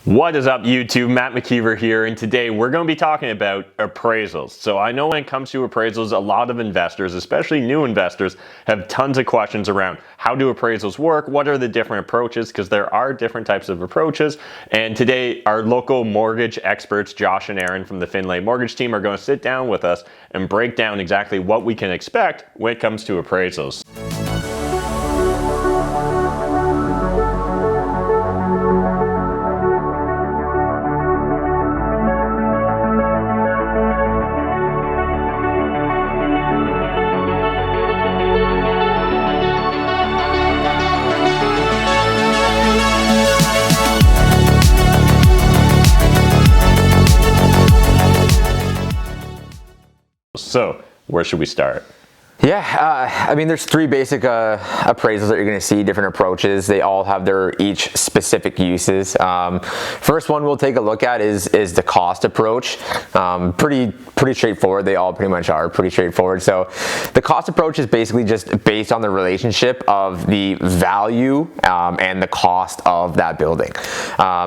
What is up, YouTube? Matt McKeever here, and today we're going to be talking about appraisals. So I know when it comes to appraisals, a lot of investors, especially new investors, have tons of questions around how do appraisals work, what are the different approaches, because there are different types of approaches. And today our local mortgage experts, Josh and Aaron from the Findlay Mortgage team, are going to sit down with us and break down exactly what we can expect when it comes to appraisals. So, where should we start? Yeah, I mean, there's three basic appraisals that you're going to see, different approaches. They all have their each specific uses. First one we'll take a look at is the cost approach. Pretty straightforward. They all pretty much are pretty straightforward. So the cost approach is basically just based on the relationship of the value and the cost of that building.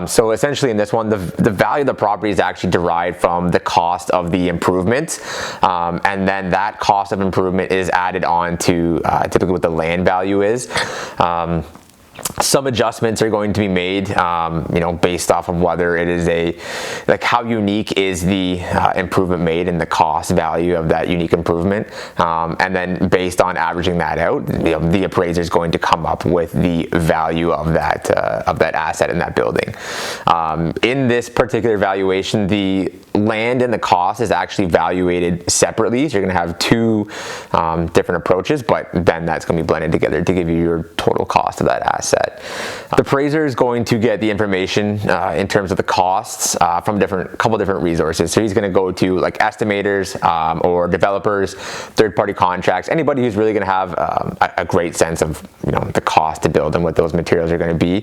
So essentially in this one, the value of the property is actually derived from the cost of the improvement, and then that cost of improvement is added on to typically what the land value is. Some adjustments are going to be made, based off of whether it is how unique is the improvement made and the cost value of that unique improvement, and then based on averaging that out, the appraiser is going to come up with the value of that asset in that building. In this particular valuation, the land and the cost is actually evaluated separately. So you're going to have two different approaches, but then that's going to be blended together to give you your total cost of that asset. The appraiser is going to get the information in terms of the costs from a couple different resources. So he's going to go to like estimators or developers, third-party contracts, anybody who's really going to have a great sense of the cost to build and what those materials are going to be.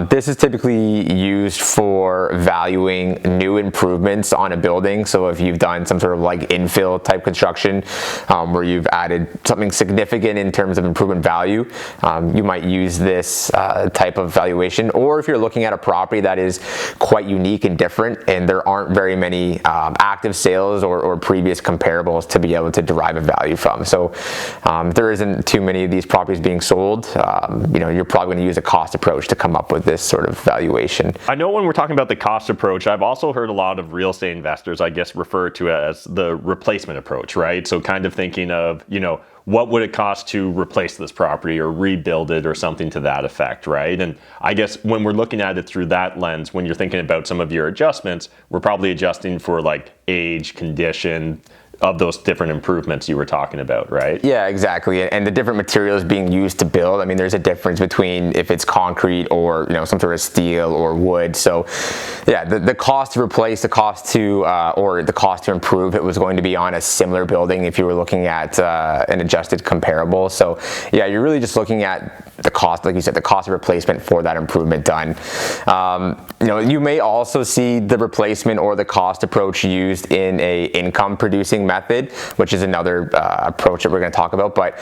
This is typically used for valuing new improvements on a building. So if you've done some sort of like infill type construction where you've added something significant in terms of improvement value, you might use this type of valuation. Or if you're looking at a property that is quite unique and different and there aren't very many active sales or previous comparables to be able to derive a value from. So if there isn't too many of these properties being sold, you're probably going to use a cost approach to come up with this sort of valuation. I know when we're talking about the cost approach, I've also heard a lot of real estate investors, I guess, refer to it as the replacement approach, right? So kind of thinking of, what would it cost to replace this property or rebuild it or something to that effect, right? And I guess when we're looking at it through that lens, when you're thinking about some of your adjustments, we're probably adjusting for like age, condition, of those different improvements you were talking about, right? Yeah, exactly. And the different materials being used to build, I mean, there's a difference between if it's concrete or, some sort of steel or wood. So yeah, the cost to replace, the cost to, or the cost to improve, it was going to be on a similar building if you were looking at an adjusted comparable. So yeah, you're really just looking at the cost, like you said, the cost of replacement for that improvement done. You may also see the replacement or the cost approach used in a income producing method, which is another approach that we're going to talk about. But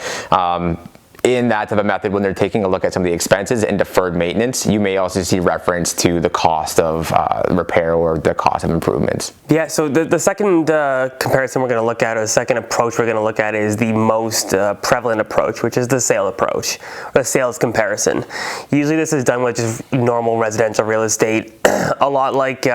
in that type of method, when they're taking a look at some of the expenses and deferred maintenance, you may also see reference to the cost of repair or the cost of improvements. Yeah, so the second comparison we're going to look at, or the second approach we're going to look at, is the most prevalent approach, which is the sale approach, or the sales comparison. Usually this is done with just normal residential real estate, a lot like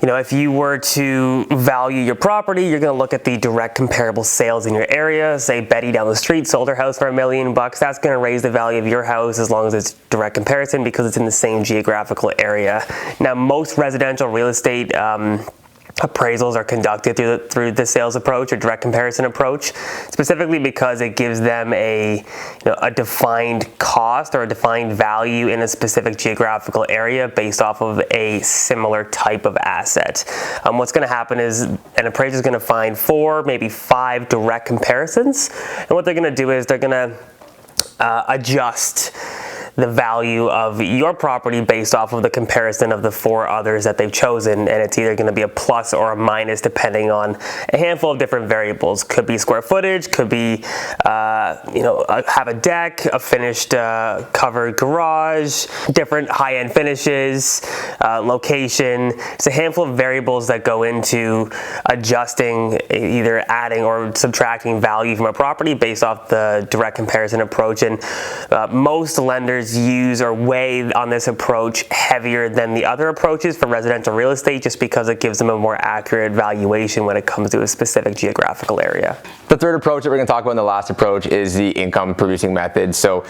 if you were to value your property, you're going to look at the direct comparable sales in your area. Say Betty down the street sold her house for $1 million. That's going to raise the value of your house as long as it's direct comparison because it's in the same geographical area. Now, most residential real estate appraisals are conducted through the sales approach or direct comparison approach, specifically because it gives them a defined cost or a defined value in a specific geographical area based off of a similar type of asset. What's going to happen is an appraiser is going to find 4, maybe 5 direct comparisons, and what they're going to do is they're going to adjust the value of your property based off of the comparison of the 4 others that they've chosen, and it's either going to be a plus or a minus depending on a handful of different variables. Could be square footage, could be have a deck, a finished covered garage, different high-end finishes, location. It's a handful of variables that go into adjusting, either adding or subtracting value from a property based off the direct comparison approach. And most lenders use or weigh on this approach heavier than the other approaches for residential real estate, just because it gives them a more accurate valuation when it comes to a specific geographical area. The third approach that we're going to talk about in the last approach is the income producing method. So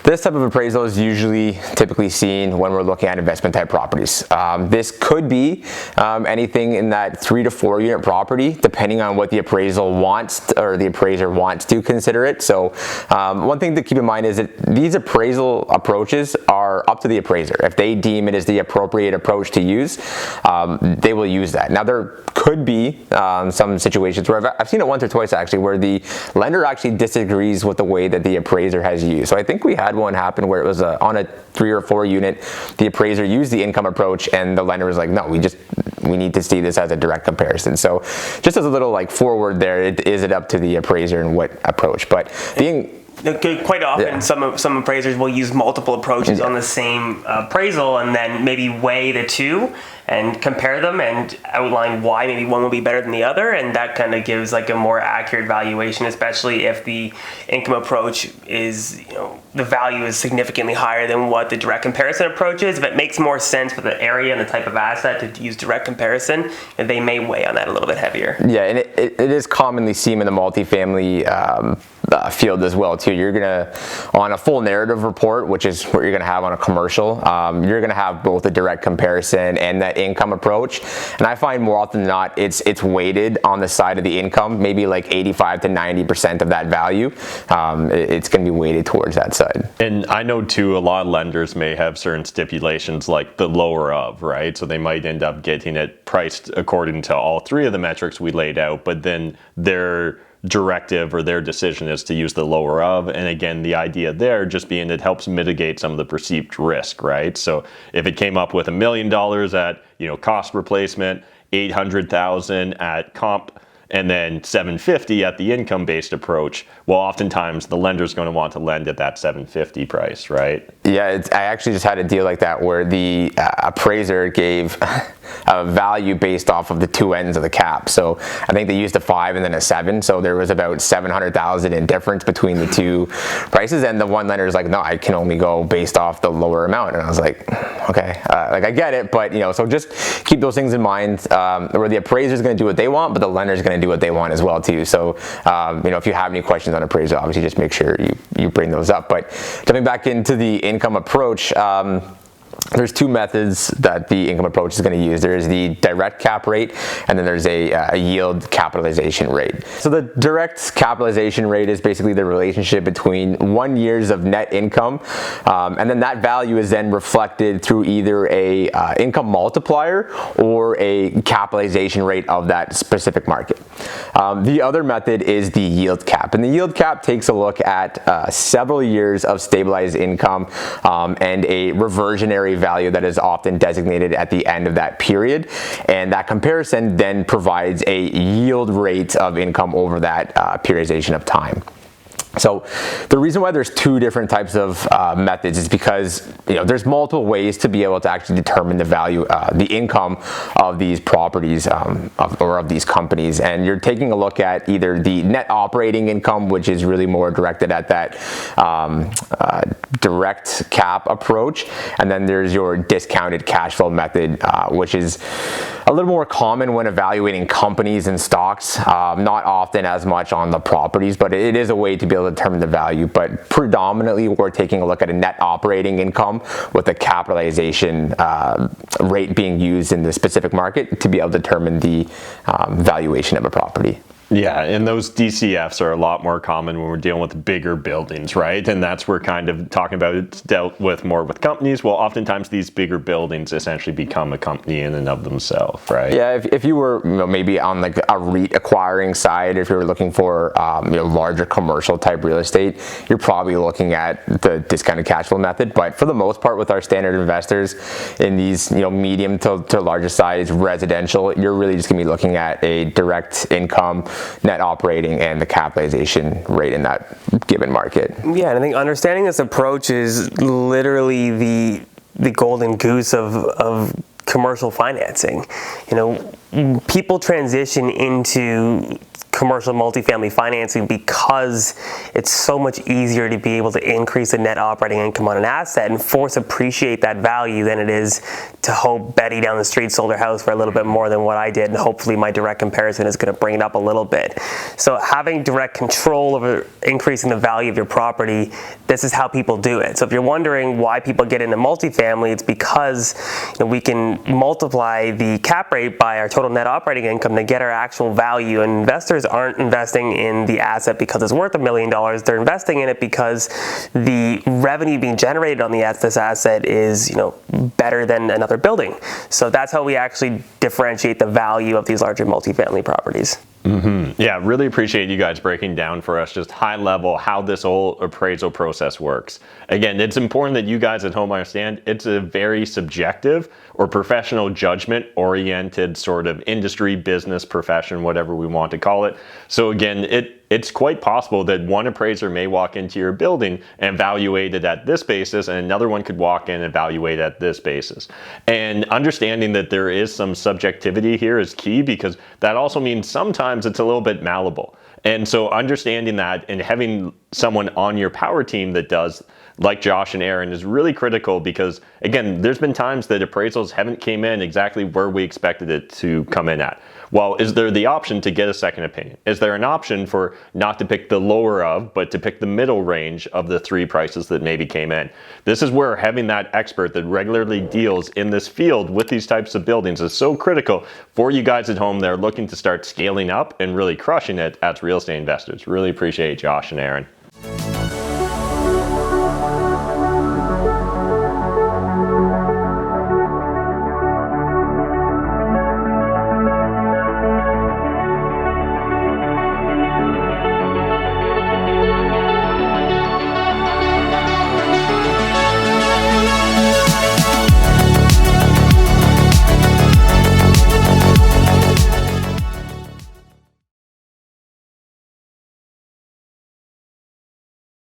this type of appraisal is usually typically seen when we're looking at investment type properties. This could be anything in that 3 to 4 unit property, depending on what the appraisal wants or the appraiser wants to consider it. So one thing to keep in mind is that these appraisal approaches are up to the appraiser. If they deem it as the appropriate approach to use, they will use that. Now there could be some situations where I've seen it once or twice actually, where the lender actually disagrees with the way that the appraiser has used. So I think we had one happen where it was on a 3 or 4 unit, the appraiser used the income approach and the lender was like, no, we need to see this as a direct comparison. So just as a little like forward there, is it up to the appraiser and what approach? But quite often, some appraisers will use multiple approaches on the same appraisal, and then maybe weigh the two and compare them and outline why maybe one will be better than the other, and that kind of gives like a more accurate valuation, especially if the income approach is, the value is significantly higher than what the direct comparison approach is. If it makes more sense for the area and the type of asset to use direct comparison, they may weigh on that a little bit heavier. Yeah, and it is commonly seen in the multifamily field as well too. You're gonna, on a full narrative report, which is what you're gonna have on a commercial, you're gonna have both a direct comparison and that income approach. And I find more often than not, it's weighted on the side of the income, maybe like 85 to 90% of that value. It's gonna be weighted towards that side. And I know too, a lot of lenders may have certain stipulations like the lower of, right? So they might end up getting it priced according to all 3 of the metrics we laid out, but then their directive or their decision is to use the lower of. And again, the idea there just being it helps mitigate some of the perceived risk, right? So if it came up with $1 million at cost replacement, 800,000 at comp, and then 750 at the income-based approach, well, oftentimes the lender's going to want to lend at that 750 price, right? Yeah, I actually just had a deal like that where the appraiser gave a value based off of the 2 ends of the cap. So I think they used a 5 and then a 7. So there was about 700,000 in difference between the 2 prices. And the one lender is like, no, I can only go based off the lower amount. And I was like, okay, I get it, but so just keep those things in mind. Where the appraiser is going to do what they want, but the lender is going to do what they want as well too. So if you have any questions on appraisal, obviously just make sure you bring those up. But jumping back into the income approach, there's 2 methods that the income approach is going to use. There is the direct cap rate, and then there's a yield capitalization rate. So the direct capitalization rate is basically the relationship between 1 year's of net income, and then that value is then reflected through either a income multiplier or a capitalization rate of that specific market. The other method is the yield cap, and the yield cap takes a look at several years of stabilized income and a reversionary value that is often designated at the end of that period, and that comparison then provides a yield rate of income over that periodization of time. So the reason why there's 2 different types of methods is because there's multiple ways to be able to actually determine the value, the income of these properties or of these companies. And you're taking a look at either the net operating income, which is really more directed at that direct cap approach, and then there's your discounted cash flow method, which is a little more common when evaluating companies and stocks, not often as much on the properties, but it is a way to be able to determine the value. But predominantly we're taking a look at a net operating income with a capitalization rate being used in the specific market to be able to determine the valuation of a property. Yeah, and those DCFs are a lot more common when we're dealing with bigger buildings, right? And that's where kind of talking about it's dealt with more with companies. Well, oftentimes these bigger buildings essentially become a company in and of themselves, right? Yeah, if you were maybe on like a REIT acquiring side, if you were looking for larger commercial type real estate, you're probably looking at the discounted cash flow method. But for the most part, with our standard investors in these medium to larger size residential, you're really just gonna be looking at a direct income, net operating, and the capitalization rate in that given market. Yeah, and I think understanding this approach is literally the golden goose of commercial financing. People transition into commercial multifamily financing because it's so much easier to be able to increase the net operating income on an asset and force appreciate that value than it is to hope Betty down the street sold her house for a little bit more than what I did, and hopefully my direct comparison is going to bring it up a little bit. So having direct control over increasing the value of your property, this is how people do it. So if you're wondering why people get into multifamily, it's because we can multiply the cap rate by our total net operating income to get our actual value, and investors aren't investing in the asset because it's worth $1 million. They're investing in it because the revenue being generated on this asset is better than another building. So that's how we actually differentiate the value of these larger multifamily properties. Mm-hmm. Yeah, really appreciate you guys breaking down for us just high level how this whole appraisal process works. Again, it's important that you guys at home understand it's a very subjective or professional judgment oriented sort of industry, business, profession, whatever we want to call it. So again, it's quite possible that one appraiser may walk into your building and evaluate it at this basis, and another one could walk in and evaluate at this basis. And understanding that there is some subjectivity here is key, because that also means sometimes it's a little bit malleable. And so understanding that and having someone on your power team that does, like Josh and Ehren, is really critical, because again, there's been times that appraisals haven't came in exactly where we expected it to come in at. Well, is there the option to get a second opinion? Is there an option for not to pick the lower of, but to pick the middle range of the three prices that maybe came in? This is where having that expert that regularly deals in this field with these types of buildings is so critical for you guys at home that are looking to start scaling up and really crushing it as real estate investors. Really appreciate Josh and Ehren.